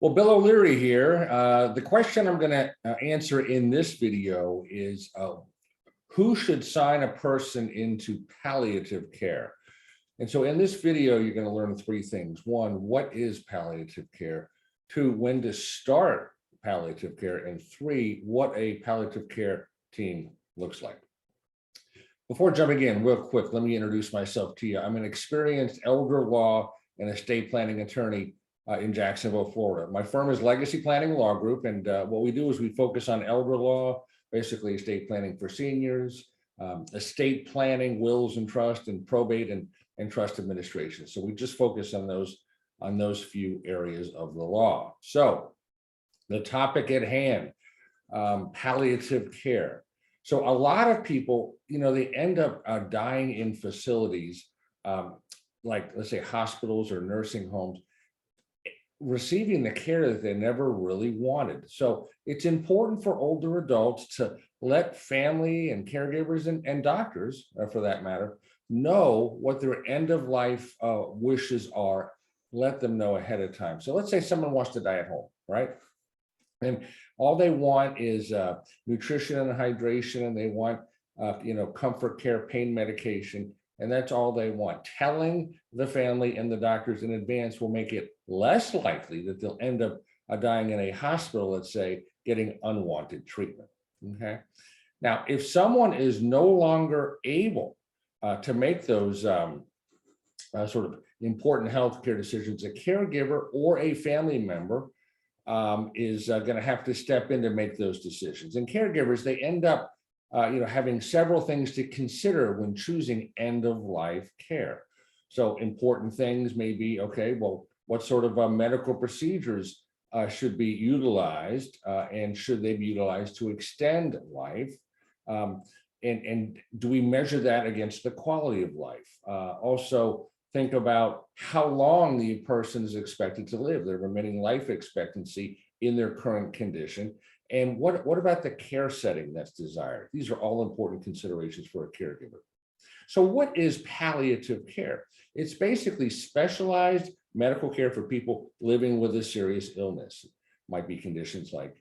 Well, Bill O'Leary here. The question I'm going to answer in this video is who should sign a person into palliative care? And so in this video, you're going to learn three things. One, what is palliative care? Two, when to start palliative care? And three, what a palliative care team looks like. Before jumping in, real quick, let me introduce myself to you. I'm an experienced elder law and estate planning attorney in Jacksonville, Florida. My firm is Legacy Planning Law Group, and what we do is we focus on elder law, basically estate planning for seniors, estate planning, wills and trust, and probate and trust administration. So we just focus on those few areas of the law. So the topic at hand, palliative care. So a lot of people, they end up dying in facilities like, let's say, hospitals or nursing homes, receiving the care that they never really wanted. So it's important for older adults to let family and caregivers and doctors, for that matter, know what their end of life wishes are. Let them know ahead of time. So let's say someone wants to die at home, right? And all they want is nutrition and hydration, and they want comfort care, pain medication, and that's all they want. Telling the family and the doctors in advance will make it less likely that they'll end up dying in a hospital, let's say, getting unwanted treatment. Okay. Now, if someone is no longer able to make those sort of important healthcare decisions, a caregiver or a family member is going to have to step in to make those decisions. And caregivers, they end up having several things to consider when choosing end-of-life care. So important things may be, okay, well, what sort of medical procedures should be utilized, and should they be utilized to extend life? And do we measure that against the quality of life? Also, think about how long the person is expected to live, their remaining life expectancy in their current condition. And what about the care setting that's desired? These are all important considerations for a caregiver. So what is palliative care? It's basically specialized medical care for people living with a serious illness. It might be conditions like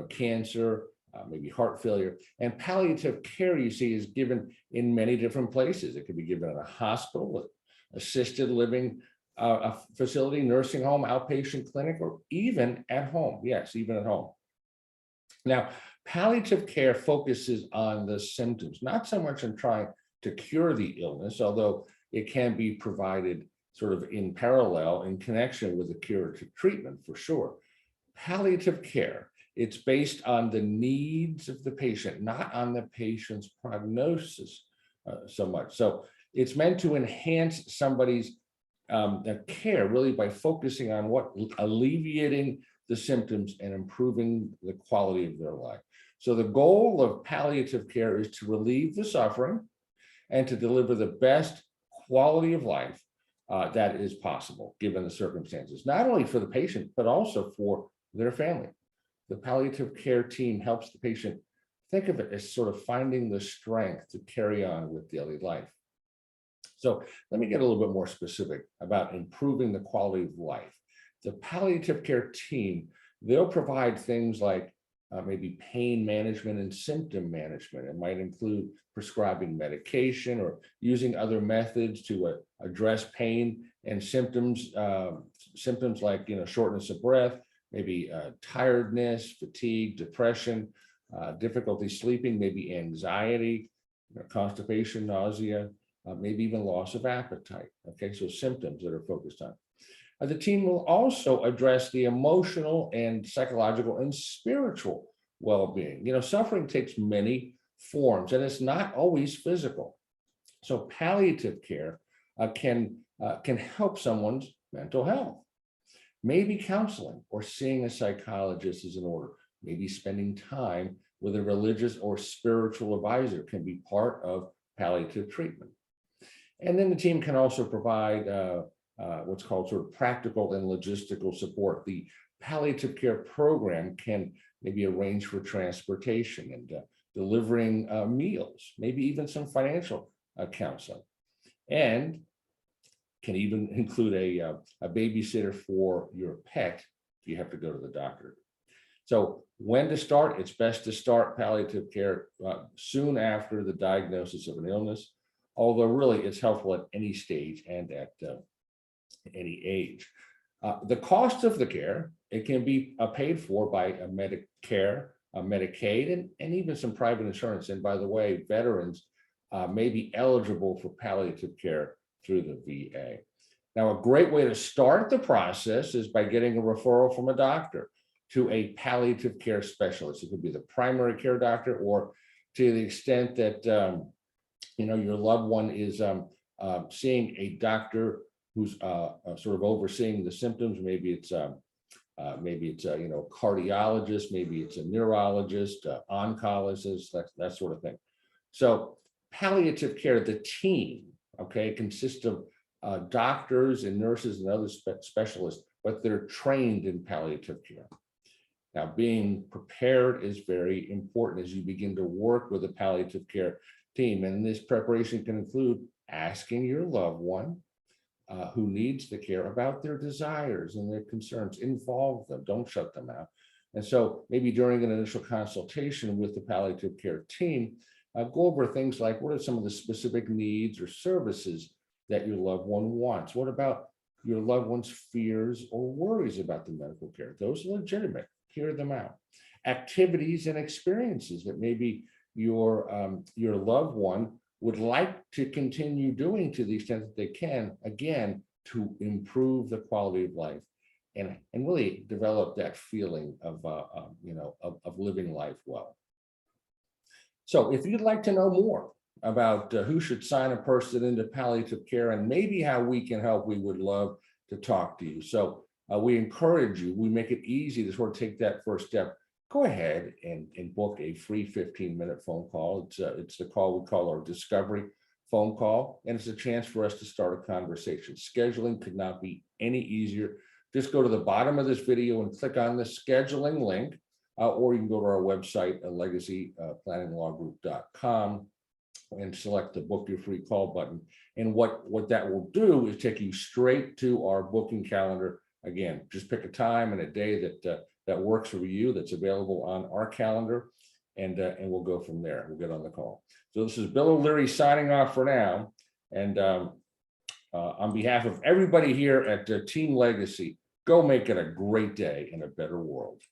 cancer, maybe heart failure. And palliative care, you see, is given in many different places. It could be given in a hospital, assisted living a facility, nursing home, outpatient clinic, or even at home. Yes, even at home. Now, palliative care focuses on the symptoms, not so much on trying to cure the illness, although it can be provided sort of in parallel in connection with a curative treatment for sure. Palliative care, it's based on the needs of the patient, not on the patient's prognosis so much. So it's meant to enhance somebody's care really by focusing on alleviating the symptoms and improving the quality of their life. So the goal of palliative care is to relieve the suffering and to deliver the best quality of life that is possible given the circumstances, not only for the patient, but also for their family. The palliative care team helps the patient think of it as sort of finding the strength to carry on with daily life. So let me get a little bit more specific about improving the quality of life. The palliative care team, they'll provide things like maybe pain management and symptom management. It might include prescribing medication or using other methods to address pain and symptoms, symptoms like shortness of breath, maybe tiredness, fatigue, depression, difficulty sleeping, maybe anxiety, constipation, nausea, maybe even loss of appetite. Okay, so symptoms that are focused on. The team will also address the emotional and psychological and spiritual well-being. Suffering takes many forms, and it's not always physical. So palliative care can help someone's mental health. Maybe counseling or seeing a psychologist is in order. Maybe spending time with a religious or spiritual advisor can be part of palliative treatment. And then the team can also provide what's called sort of practical and logistical support. The palliative care program can maybe arrange for transportation and delivering meals, maybe even some financial counseling, and can even include a babysitter for your pet if you have to go to the doctor. So when to start? It's best to start palliative care soon after the diagnosis of an illness, although really it's helpful at any stage and at any age. The cost of the care, it can be paid for by a Medicare, a Medicaid, and even some private insurance. And by the way, veterans may be eligible for palliative care through the VA. Now, a great way to start the process is by getting a referral from a doctor to a palliative care specialist. It could be the primary care doctor, or to the extent that your loved one is seeing a doctor who's sort of overseeing the symptoms. Maybe it's a cardiologist, maybe it's a neurologist, oncologist, that sort of thing. So palliative care, the team, consists of doctors and nurses and other specialists, but they're trained in palliative care. Now, being prepared is very important as you begin to work with a palliative care team. And this preparation can include asking your loved one who needs the care about their desires and their concerns. Involve them, don't shut them out. And so maybe during an initial consultation with the palliative care team, go over things like, what are some of the specific needs or services that your loved one wants? What about your loved one's fears or worries about the medical care? Those are legitimate. Hear them out. Activities and experiences that maybe your loved one would like to continue doing to the extent that they can, again, to improve the quality of life and really develop that feeling of living life well. So if you'd like to know more about who should sign a person into palliative care and maybe how we can help, we would love to talk to you. So we encourage you, we make it easy to sort of take that first step. Go ahead and book a free 15-minute phone call. It's the call we call our discovery phone call, and it's a chance for us to start a conversation. Scheduling could not be any easier. Just go to the bottom of this video and click on the scheduling link, or you can go to our website, legacyplanninglawgroup.com, and select the book your free call button. And what that will do is take you straight to our booking calendar. Again, just pick a time and a day that works for you, that's available on our calendar, and we'll go from there. We'll get on the call. So this is Bill O'Leary signing off for now. And on behalf of everybody here at Team Legacy, go make it a great day and a better world.